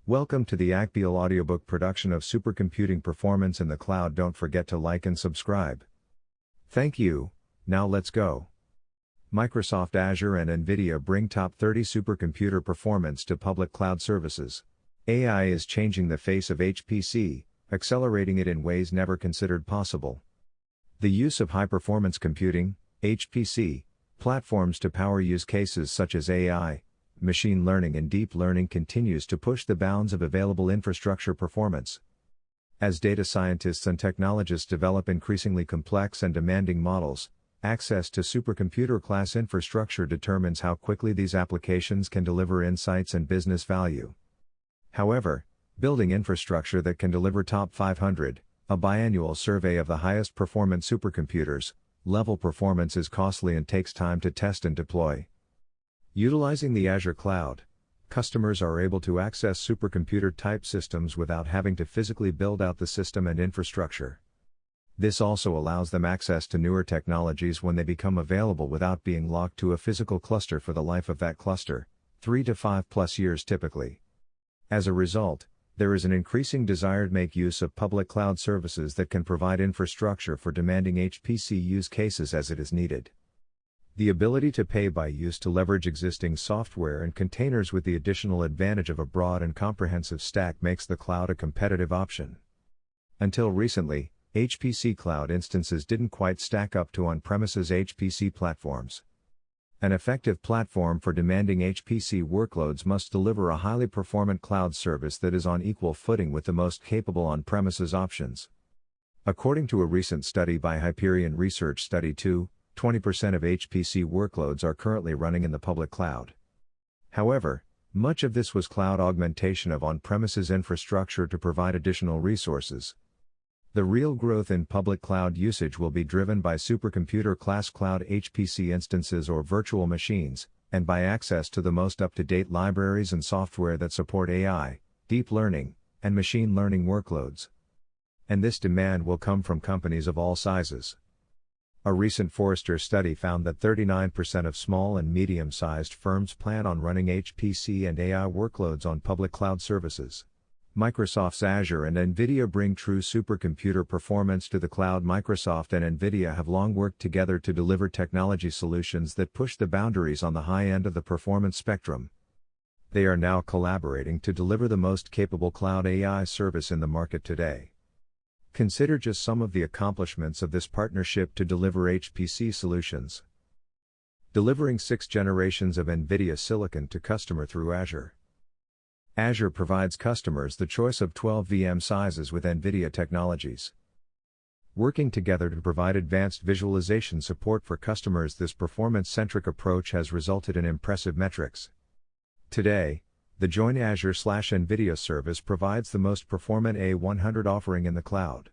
Welcome to the Akbiel audiobook production of Supercomputing Performance in the Cloud. Don't forget to like and subscribe. Thank you. Now let's go. Microsoft Azure and NVIDIA bring top 30 supercomputer performance to public cloud services. AI is changing the face of HPC, accelerating it in ways never considered possible. The use of high-performance computing, HPC, platforms to power use cases such as AI, machine learning and deep learning continues to push the bounds of available infrastructure performance. As data scientists and technologists develop increasingly complex and demanding models, access to supercomputer-class infrastructure determines how quickly these applications can deliver insights and business value. However, building infrastructure that can deliver top 500, a biannual survey of the highest performance supercomputers, level performance is costly and takes time to test and deploy. Utilizing the Azure cloud, customers are able to access supercomputer-type systems without having to physically build out the system and infrastructure. This also allows them access to newer technologies when they become available without being locked to a physical cluster for the life of that cluster, 3 to 5+ years typically. As a result, there is an increasing desire to make use of public cloud services that can provide infrastructure for demanding HPC use cases as it is needed. The ability to pay by use to leverage existing software and containers with the additional advantage of a broad and comprehensive stack makes the cloud a competitive option. Until recently, HPC cloud instances didn't quite stack up to on-premises HPC platforms. An effective platform for demanding HPC workloads must deliver a highly performant cloud service that is on equal footing with the most capable on-premises options. According to a recent study by Hyperion Research Study 2, 20% of HPC workloads are currently running in the public cloud. However, much of this was cloud augmentation of on-premises infrastructure to provide additional resources. The real growth in public cloud usage will be driven by supercomputer-class cloud HPC instances or virtual machines, and by access to the most up-to-date libraries and software that support AI, deep learning, and machine learning workloads. And this demand will come from companies of all sizes. A recent Forrester study found that 39% of small and medium-sized firms plan on running HPC and AI workloads on public cloud services. Microsoft's Azure and NVIDIA bring true supercomputer performance to the cloud. Microsoft and NVIDIA have long worked together to deliver technology solutions that push the boundaries on the high end of the performance spectrum. They are now collaborating to deliver the most capable cloud AI service in the market today. Consider just some of the accomplishments of this partnership to deliver HPC solutions. Delivering 6 generations of NVIDIA silicon to customer through Azure. Azure provides customers the choice of 12 VM sizes with NVIDIA technologies. Working together to provide advanced visualization support for customers, this performance-centric approach has resulted in impressive metrics. Today, the joint Azure/NVIDIA service provides the most performant A100 offering in the cloud.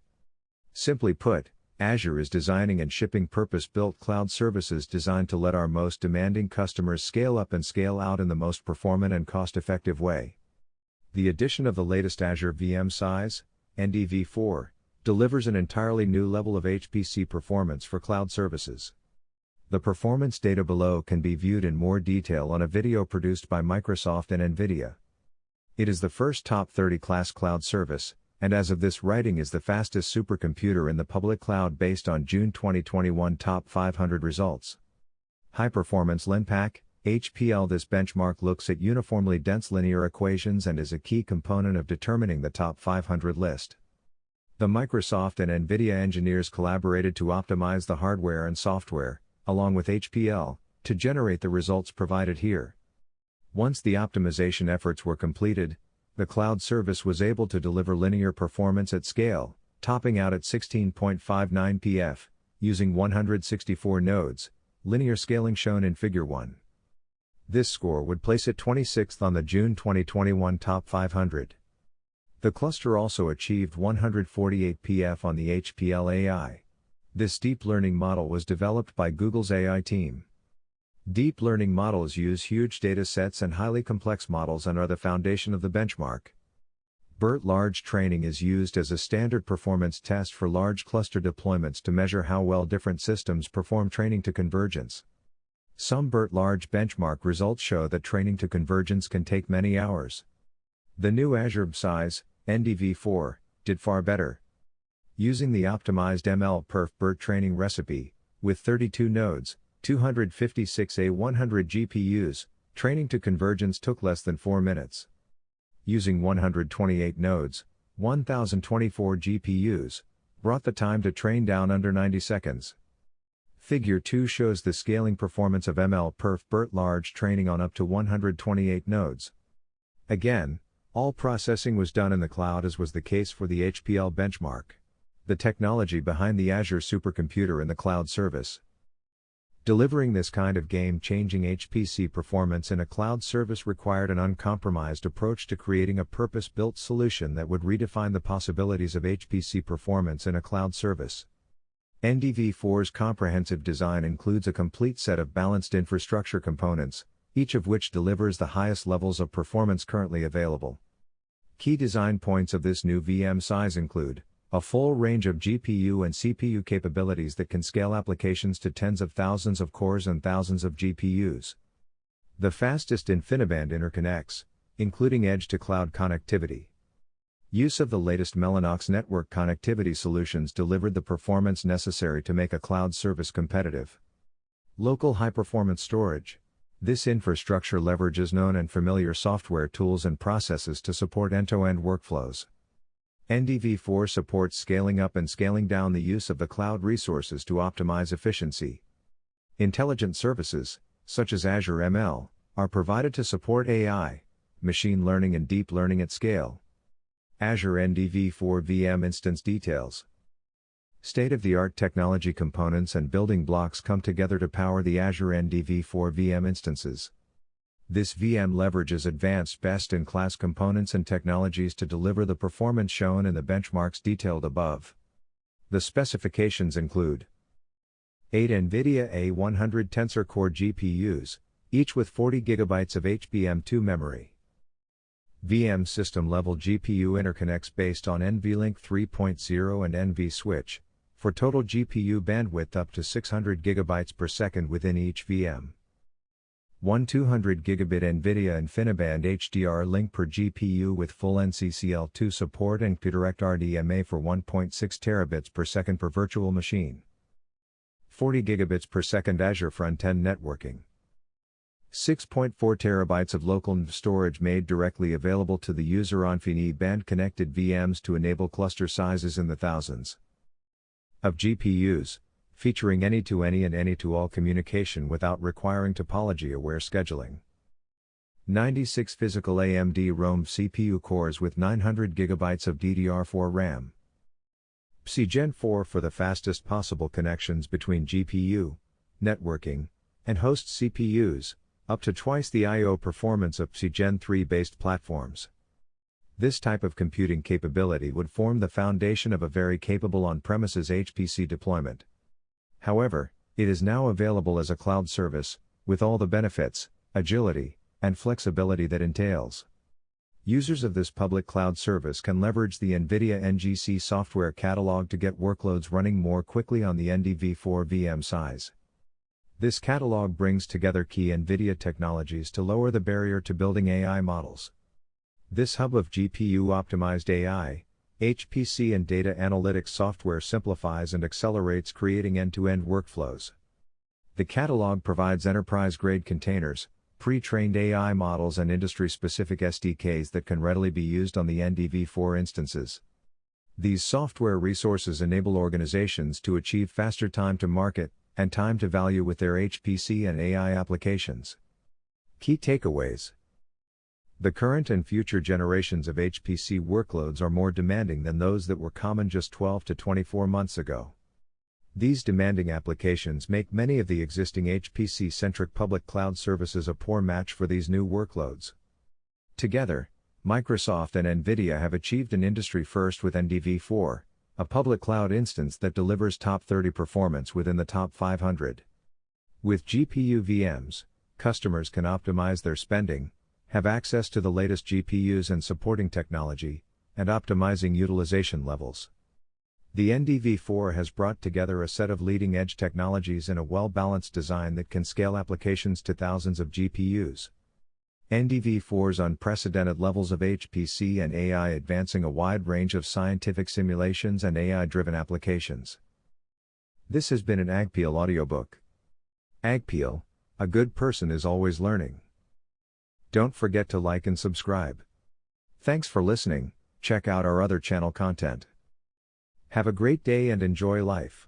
Simply put, Azure is designing and shipping purpose-built cloud services designed to let our most demanding customers scale up and scale out in the most performant and cost-effective way. The addition of the latest Azure VM size, NDV4, delivers an entirely new level of HPC performance for cloud services. The performance data below can be viewed in more detail on a video produced by Microsoft and NVIDIA. It is the first top 30 class cloud service, and as of this writing is the fastest supercomputer in the public cloud based on June 2021 top 500 results. High Performance LinPack, HPL. This benchmark looks at uniformly dense linear equations and is a key component of determining the top 500 list. The Microsoft and NVIDIA engineers collaborated to optimize the hardware and software, along with HPL, to generate the results provided here. Once the optimization efforts were completed, the cloud service was able to deliver linear performance at scale, topping out at 16.59 pf, using 164 nodes, linear scaling shown in Figure 1. This score would place it 26th on the June 2021 top 500. The cluster also achieved 148 pf on the HPL AI. This deep learning model was developed by Google's AI team. Deep learning models use huge data sets and highly complex models and are the foundation of the benchmark. BERT large training is used as a standard performance test for large cluster deployments to measure how well different systems perform training to convergence. Some BERT large benchmark results show that training to convergence can take many hours. The new Azure size, NDV4, did far better. Using the optimized MLPerf-BERT training recipe, with 32 nodes, 256 A100 GPUs, training to convergence took less than 4 minutes. Using 128 nodes, 1024 GPUs, brought the time to train down under 90 seconds. Figure 2 shows the scaling performance of MLPerf-BERT large training on up to 128 nodes. Again, all processing was done in the cloud, as was the case for the HPL benchmark, the technology behind the Azure supercomputer in the cloud service. Delivering this kind of game-changing HPC performance in a cloud service required an uncompromised approach to creating a purpose-built solution that would redefine the possibilities of HPC performance in a cloud service. NDV4's comprehensive design includes a complete set of balanced infrastructure components, each of which delivers the highest levels of performance currently available. Key design points of this new VM size include a full range of GPU and CPU capabilities that can scale applications to tens of thousands of cores and thousands of GPUs. The fastest InfiniBand interconnects, including edge-to-cloud connectivity. Use of the latest Mellanox network connectivity solutions delivered the performance necessary to make a cloud service competitive. Local high-performance storage. This infrastructure leverages known and familiar software tools and processes to support end-to-end workflows. NDV4 supports scaling up and scaling down the use of the cloud resources to optimize efficiency. Intelligent services, such as Azure ML, are provided to support AI, machine learning and deep learning at scale. Azure NDV4 VM instance details. State-of-the-art technology components and building blocks come together to power the Azure NDV4 VM instances. This VM leverages advanced best-in-class components and technologies to deliver the performance shown in the benchmarks detailed above. The specifications include 8 NVIDIA A100 Tensor Core GPUs, each with 40 GB of HBM2 memory. VM system-level GPU interconnects based on NVLink 3.0 and NVSwitch, for total GPU bandwidth up to 600 GB per second within each VM. One 200 Gigabit NVIDIA InfiniBand HDR link per GPU with full NCCL2 support and PUDirect RDMA for 1.6 terabits per second per virtual machine. 40 gigabits per second Azure front-end networking. 6.4 terabytes of local NV storage made directly available to the user on InfiniBand connected VMs to enable cluster sizes in the thousands of GPUs, featuring any-to-any and any-to-all communication without requiring topology-aware scheduling. 96 physical AMD Rome CPU cores with 900 GB of DDR4 RAM. PCIe Gen 4 for the fastest possible connections between GPU, networking, and host CPUs, up to twice the I/O performance of PCIe Gen 3 based platforms. This type of computing capability would form the foundation of a very capable on-premises HPC deployment. However, it is now available as a cloud service, with all the benefits, agility, and flexibility that entails. Users of this public cloud service can leverage the NVIDIA NGC software catalog to get workloads running more quickly on the NDV4 VM size. This catalog brings together key NVIDIA technologies to lower the barrier to building AI models. This hub of GPU-optimized AI, HPC and data analytics software simplifies and accelerates creating end-to-end workflows. The catalog provides enterprise-grade containers, pre-trained AI models and industry-specific SDKs that can readily be used on the NDV4 instances. These software resources enable organizations to achieve faster time to market and time to value with their HPC and AI applications. Key takeaways. The current and future generations of HPC workloads are more demanding than those that were common just 12 to 24 months ago. These demanding applications make many of the existing HPC-centric public cloud services a poor match for these new workloads. Together, Microsoft and NVIDIA have achieved an industry first with NDV4, a public cloud instance that delivers top 30 performance within the top 500. With GPU VMs, customers can optimize their spending, have access to the latest GPUs and supporting technology, and optimizing utilization levels. The NDV4 has brought together a set of leading-edge technologies in a well-balanced design that can scale applications to thousands of GPUs. NDV4's unprecedented levels of HPC and AI advancing a wide range of scientific simulations and AI-driven applications. This has been an Agpeel audiobook. Agpeel, a good person is always learning. Don't forget to like and subscribe. Thanks for listening. Check out our other channel content. Have a great day and enjoy life.